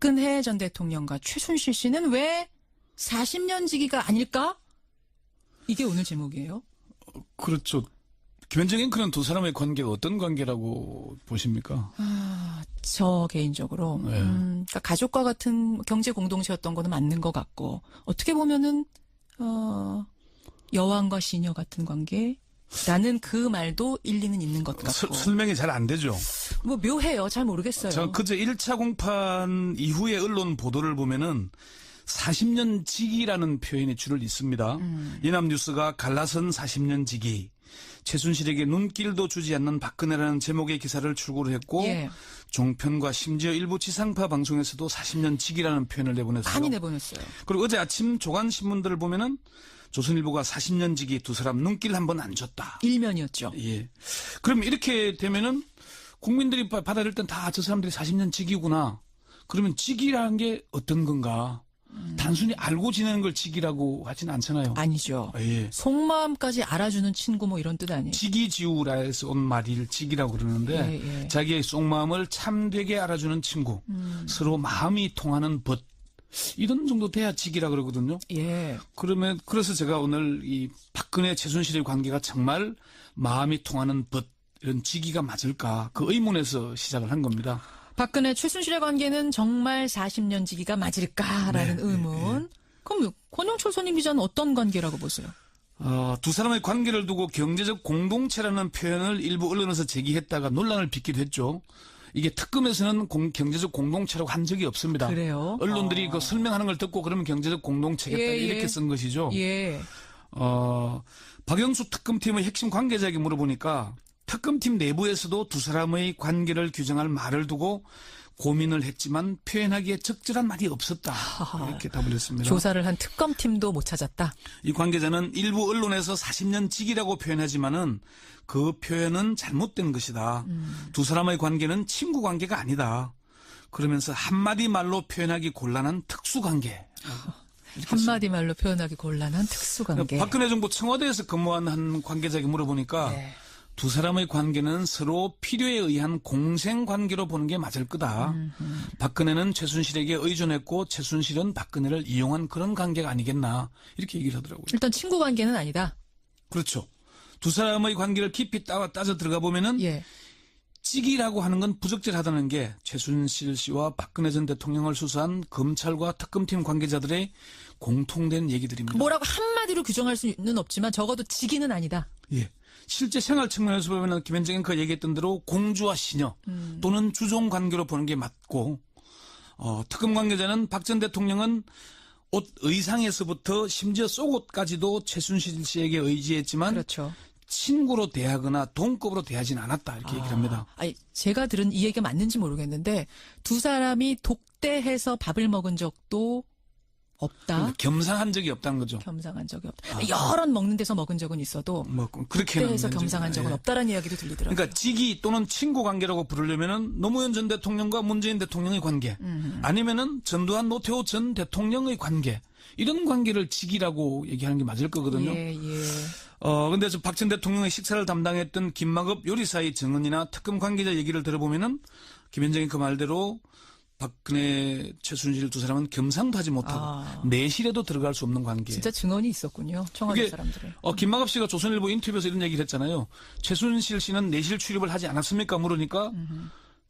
박근혜 전 대통령과 최순실 씨는 왜 40년 지기가 아닐까? 이게 오늘 제목이에요. 그렇죠. 김현정 앵커는 두 사람의 관계가 어떤 관계라고 보십니까? 저 개인적으로 네. 그러니까 가족과 같은 경제 공동체였던 거는 맞는 것 같고 어떻게 보면은 여왕과 시녀 같은 관계라는 그 말도 일리는 있는 것 같고 설명이 잘 안 되죠. 뭐 묘해요. 잘 모르겠어요. 저 그저 1차 공판 이후의 언론 보도를 보면은 40년 지기라는 표현이 줄을 잇습니다. 연합뉴스가 갈라선 40년 지기, 최순실에게 눈길도 주지 않는 박근혜라는 제목의 기사를 출고를 했고 예. 종편과 심지어 일부 지상파 방송에서도 40년 지기라는 표현을 내보냈어요. 많이 내보냈어요. 그리고 어제 아침 조간신문들을 보면은 조선일보가 40년 지기 두 사람 눈길 한번 안 줬다. 일면이었죠. 예. 그럼 이렇게 되면은 국민들이 받아들일 땐 다 저 사람들이 40년 지기구나. 그러면 지기라는 게 어떤 건가? 단순히 알고 지내는 걸 지기라고 하진 않잖아요. 아니죠. 예. 속마음까지 알아주는 친구 뭐 이런 뜻 아니에요. 지기지우라에서 온 말을 지기라고 그러는데 예. 자기의 속마음을 참되게 알아주는 친구, 서로 마음이 통하는 벗 이런 정도 돼야 지기라 그러거든요. 예. 그래서 제가 오늘 이 박근혜 최순실의 관계가 정말 마음이 통하는 벗 이런 지기가 맞을까 그 의문에서 시작을 한 겁니다. 박근혜 최순실의 관계는 정말 40년 지기가 맞을까라는 의문. 그럼 권영철 선임 기자는 어떤 관계라고 보세요? 두 사람의 관계를 두고 경제적 공동체라는 표현을 일부 언론에서 제기했다가 논란을 빚기도 했죠. 이게 특검에서는 경제적 공동체라고 한 적이 없습니다. 그래요? 언론들이 그 설명하는 걸 듣고 그러면 경제적 공동체겠다 이렇게 쓴 것이죠. 예. 박영수 특검팀의 핵심 관계자에게 물어보니까 특검팀 내부에서도 두 사람의 관계를 규정할 말을 두고 고민을 했지만 표현하기에 적절한 말이 없었다. 이렇게 답을 했습니다. 조사를 한 특검팀도 못 찾았다. 이 관계자는 일부 언론에서 40년 지기라고 표현하지만은 그 표현은 잘못된 것이다. 두 사람의 관계는 친구 관계가 아니다. 그러면서 한마디 말로 표현하기 곤란한 특수관계. 한마디 말로 표현하기 곤란한 특수관계. 박근혜 정부 청와대에서 근무한 한 관계자에게 물어보니까 네. 두 사람의 관계는 서로 필요에 의한 공생관계로 보는 게 맞을 거다. 박근혜는 최순실에게 의존했고 최순실은 박근혜를 이용한 그런 관계가 아니겠나 이렇게 얘기를 하더라고요. 일단 친구 관계는 아니다. 그렇죠. 두 사람의 관계를 깊이 따져 들어가 보면은 예. 찌기라고 하는 건 부적절하다는 게 최순실 씨와 박근혜 전 대통령을 수사한 검찰과 특검팀 관계자들의 공통된 얘기들입니다. 뭐라고 한마디로 규정할 수는 없지만 적어도 지기는 아니다. 예. 실제 생활 측면에서 보면 김현정 앵커가 얘기했던 대로 공주와 시녀 또는 주종 관계로 보는 게 맞고 특검 관계자는 박 전 대통령은 옷 의상에서부터 심지어 속옷까지도 최순실 씨에게 의지했지만 그렇죠. 친구로 대하거나 동급으로 대하진 않았다 이렇게 얘기를 합니다. 아니, 제가 들은 이 얘기가 맞는지 모르겠는데 두 사람이 독대해서 밥을 먹은 적도 없다. 그러니까 겸상한 적이 없다는 거죠. 겸상한 적이 없다. 여럿 먹는 데서 먹은 적은 있어도 뭐 그렇게는 독대해서 겸상한 적은 없다라는 이야기도 들리더라고요. 그러니까 지기 또는 친구 관계라고 부르려면은 노무현 전 대통령과 문재인 대통령의 관계, 아니면은 전두환 노태우 전 대통령의 관계 이런 관계를 지기라고 얘기하는 게 맞을 거거든요. 예. 근데 저 박 전 대통령의 식사를 담당했던 김만급 요리사의 증언이나 특검 관계자 얘기를 들어보면은 김현정이 그 말대로 박근혜, 최순실 두 사람은 겸상도 하지 못하고 내실에도 들어갈 수 없는 관계. 진짜 증언이 있었군요. 청와대 사람들의. 김만갑 씨가 조선일보 인터뷰에서 이런 얘기를 했잖아요. 최순실 씨는 내실 출입을 하지 않았습니까? 물으니까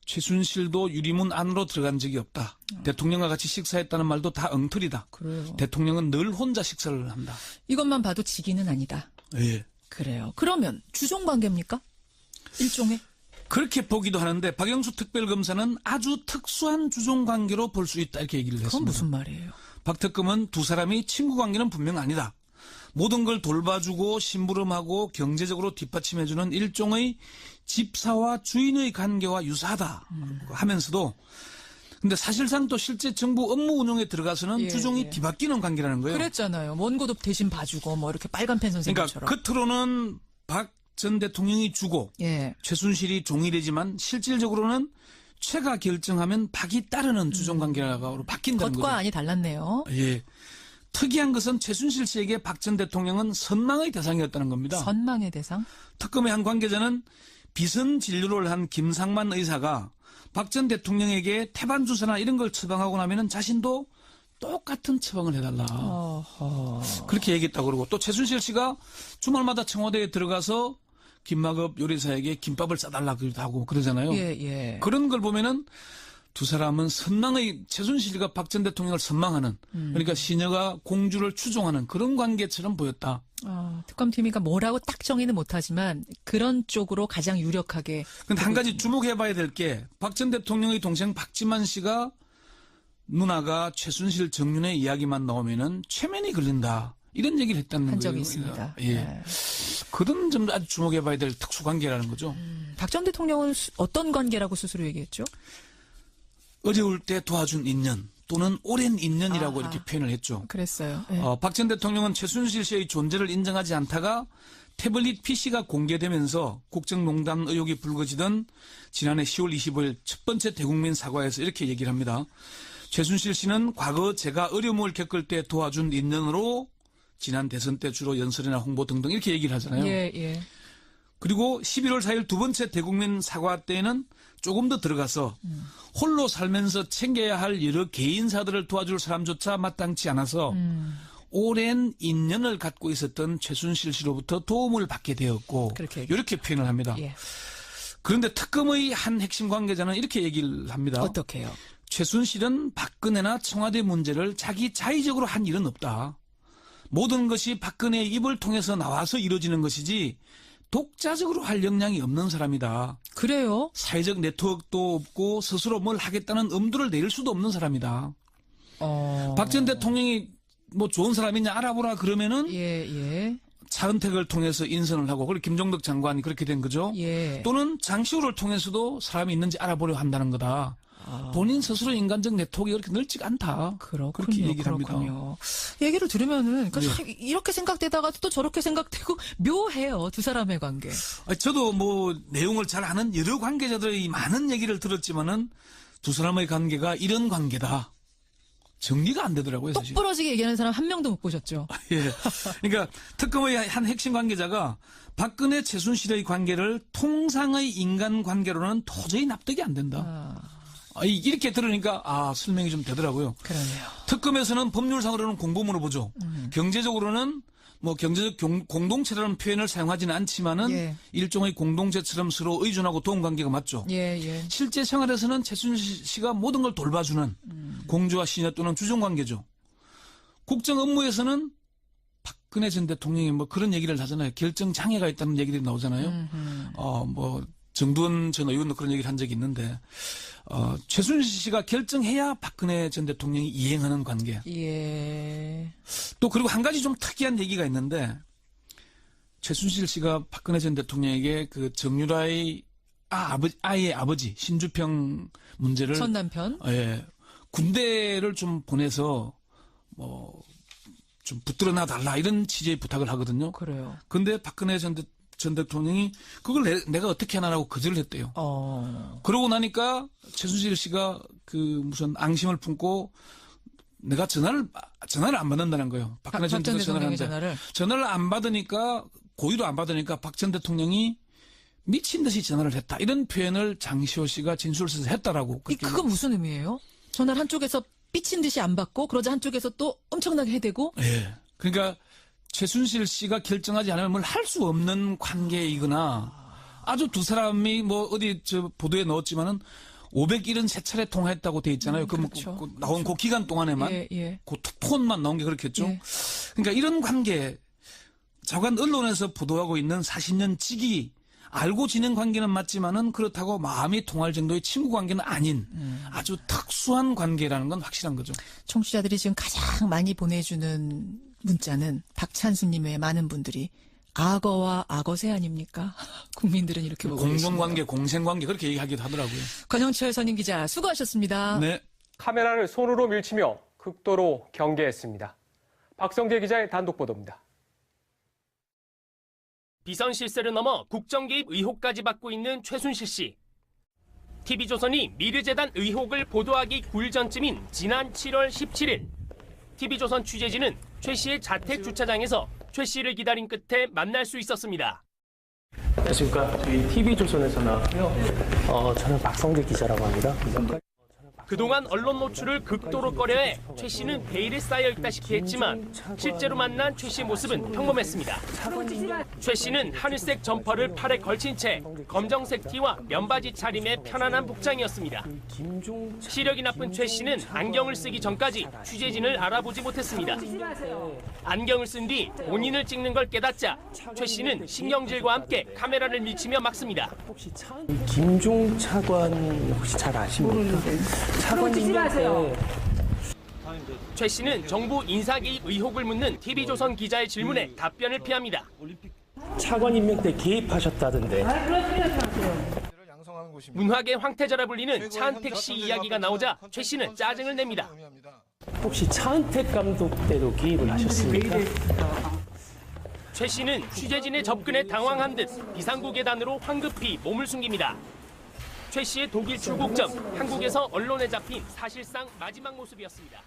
최순실도 유리문 안으로 들어간 적이 없다. 대통령과 같이 식사했다는 말도 다 엉터리다. 그래요. 대통령은 늘 혼자 식사를 한다. 이것만 봐도 지기는 아니다. 예. 그래요. 그러면 주종 관계입니까? 일종의? 그렇게 보기도 하는데 박영수 특별검사는 아주 특수한 주종 관계로 볼 수 있다 이렇게 얘기를 그건 했습니다. 무슨 말이에요? 박 특검은 두 사람이 친구 관계는 분명 아니다. 모든 걸 돌봐주고 심부름하고 경제적으로 뒷받침해주는 일종의 집사와 주인의 관계와 유사하다 하면서도 근데 사실상 또 실제 정부 업무 운영에 들어가서는 주종이 뒤바뀌는 관계라는 거예요. 그랬잖아요. 원고도 대신 봐주고 뭐 이렇게 빨간펜 선생님처럼. 그러니까 겉으로는 박 전 대통령이 주고 최순실이 종이 되지만 실질적으로는 최가 결정하면 박이 따르는 주종관계로 바뀐다는 거죠. 겉과 안이 달랐네요. 예. 특이한 것은 최순실 씨에게 박 전 대통령은 선망의 대상이었다는 겁니다. 선망의 대상? 특검의 한 관계자는 비선 진료를 한 김상만 의사가 박 전 대통령에게 태반 주사나 이런 걸 처방하고 나면은 자신도 똑같은 처방을 해달라. 그렇게 얘기했다고 그러고 또 최순실 씨가 주말마다 청와대에 들어가서 김마급 요리사에게 김밥을 싸달라고 하고 그러잖아요. 예. 그런 걸 보면은 두 사람은 최순실과 박 전 대통령을 선망하는 그러니까 시녀가 공주를 추종하는 그런 관계처럼 보였다. 특검팀이 뭐라고 딱 정의는 못하지만 그런 쪽으로 가장 유력하게. 근데 한 가지 주목해봐야 될 게 박 전 대통령의 동생 박지만 씨가 누나가 최순실 정윤의 이야기만 나오면은 최면이 걸린다. 이런 얘기를 했다는 한 거예요. 적이 있습니다. 예. 네. 그런 점도 아주 주목해봐야 될 특수관계라는 거죠. 박 전 대통령은 어떤 관계라고 스스로 얘기했죠? 어려울 때 도와준 인연 또는 오랜 인연이라고 아하. 이렇게 표현을 했죠. 그랬어요. 예. 박 전 대통령은 최순실 씨의 존재를 인정하지 않다가 태블릿 PC가 공개되면서 국정농단 의혹이 불거지던 지난해 10월 25일 첫 번째 대국민 사과에서 이렇게 얘기를 합니다. 최순실 씨는 과거 제가 어려움을 겪을 때 도와준 인연으로 지난 대선 때 주로 연설이나 홍보 등등 이렇게 얘기를 하잖아요. 예. 그리고 11월 4일 두 번째 대국민 사과 때에는 조금 더 들어가서 홀로 살면서 챙겨야 할 여러 개인사들을 도와줄 사람조차 마땅치 않아서 오랜 인연을 갖고 있었던 최순실 씨로부터 도움을 받게 되었고 그렇게 이렇게 표현을 합니다. 예. 그런데 특검의 한 핵심 관계자는 이렇게 얘기를 합니다. 어떻게요? 최순실은 박근혜나 청와대 문제를 자기 자의적으로 한 일은 없다. 모든 것이 박근혜의 입을 통해서 나와서 이루어지는 것이지 독자적으로 할 역량이 없는 사람이다. 그래요? 사회적 네트워크도 없고 스스로 뭘 하겠다는 엄두를 내릴 수도 없는 사람이다. 박 전 대통령이 좋은 사람이냐 알아보라 그러면은 예. 차은택을 통해서 인선을 하고 그리고 김종덕 장관이 그렇게 된 거죠. 예. 또는 장시호를 통해서도 사람이 있는지 알아보려 한다는 거다. 본인 스스로 인간적 네트워크가 그렇게 넓지가 않다. 그렇게 얘기를 합니다. 얘기를 들으면은 이렇게 생각되다가도 또 저렇게 생각되고 묘해요. 두 사람의 관계. 저도 내용을 잘 아는 여러 관계자들의 많은 얘기를 들었지만은 두 사람의 관계가 이런 관계다. 정리가 안 되더라고요. 똑 사실. 부러지게 얘기하는 사람 한 명도 못 보셨죠? 예. 그러니까 특검의 한 핵심 관계자가 박근혜 최순실의 관계를 통상의 인간 관계로는 도저히 납득이 안 된다. 이렇게 들으니까 설명이 좀 되더라고요. 그러네요. 특검에서는 법률상으로는 공범으로 보죠. 경제적으로는 경제적 공동체라는 표현을 사용하지는 않지만은 일종의 공동체처럼 서로 의존하고 도움 관계가 맞죠. 예. 실제 생활에서는 최순실 씨가 모든 걸 돌봐주는 공주와 시녀 또는 주종 관계죠. 국정 업무에서는 박근혜 전 대통령이 그런 얘기를 하잖아요. 결정 장애가 있다는 얘기들이 나오잖아요. 정두원 전 의원도 그런 얘기를 한 적이 있는데 최순실 씨가 결정해야 박근혜 전 대통령이 이행하는 관계. 예. 또 그리고 한 가지 좀 특이한 얘기가 있는데 최순실 씨가 박근혜 전 대통령에게 그 정유라의 아이의 아버지 신주평 문제를 전 남편. 군대를 좀 보내서 좀 붙들어놔 달라 이런 취지의 부탁을 하거든요. 그래요. 근데 박근혜 전 대통령이 그걸 내가 어떻게 하나라고 거절을 했대요. 그러고 나니까 최순실 씨가 무슨 앙심을 품고 내가 전화를 안 받는다는 거예요. 박근혜 전 대통령이 전화를 안 받으니까 고의로 안 받으니까 박 전 대통령이 미친 듯이 전화를 했다. 이런 표현을 장시호 씨가 진술서에서 했다라고. 그거 무슨 의미예요? 전화를 한쪽에서 삐친 듯이 안 받고 그러자 한쪽에서 또 엄청나게 해대고. 예. 그러니까 최순실 씨가 결정하지 않으면 뭘 할 수 없는 관계이거나 아주 두 사람이 어디 보도에 넣었지만은 573차례 통화했다고 돼 있잖아요. 그렇죠. 나온 그 기간 동안에만 그 폰만 나온 게 그렇겠죠. 그러니까 이런 관계 자관 언론에서 보도하고 있는 40년 지기 알고 지낸 관계는 맞지만은 그렇다고 마음이 통할 정도의 친구 관계는 아닌 아주 특수한 관계라는 건 확실한 거죠. 청취자들이 지금 가장 많이 보내주는 문자는 박찬수님의 많은 분들이 악어와 악어새 아닙니까? 국민들은 이렇게 보고 계십니다. 공존관계, 공생관계 그렇게 얘기하기도 하더라고요. 권영철 선임 기자 수고하셨습니다. 네. 카메라를 손으로 밀치며 극도로 경계했습니다. 박성재 기자의 단독 보도입니다. 비선 실세를 넘어 국정 개입 의혹까지 받고 있는 최순실 씨. TV조선이 미르재단 의혹을 보도하기 9일 전쯤인 지난 7월 17일 TV조선 취재진은 최 씨의 자택 주차장에서 최 씨를 기다린 끝에 만날 수 있었습니다. 안녕하십니까. 저희 TV조선에서 나왔고요. 저는 박성재 기자라고 합니다. 그동안 언론 노출을 극도로 꺼려해 최 씨는 베일에 쌓여 있다시피 했지만 실제로 만난 최 씨의 모습은 평범했습니다. 최 씨는 하늘색 점퍼를 팔에 걸친 채 검정색 티와 면바지 차림의 편안한 복장이었습니다. 시력이 나쁜 최 씨는 안경을 쓰기 전까지 취재진을 알아보지 못했습니다. 안경을 쓴 뒤 본인을 찍는 걸 깨닫자 최 씨는 신경질과 함께 카메라를 밀치며 막습니다. 김종 차관 혹시 잘 아십니까? 들어오지 마세요. 최 씨는 정부 인사 개입 의혹을 묻는 TV조선 기자의 질문에 답변을 피합니다. 차관 임명 때 개입하셨다던데. 문화계 황태자라 불리는 차은택 씨 이야기가 나오자 최 씨는 짜증을 냅니다. 혹시 차은택 감독 때도 개입을 하셨습니까? 최 씨는 취재진의 접근에 당황한 듯 비상구 계단으로 황급히 몸을 숨깁니다. 최 씨의 독일 출국 전 한국에서 언론에 잡힌 사실상 마지막 모습이었습니다.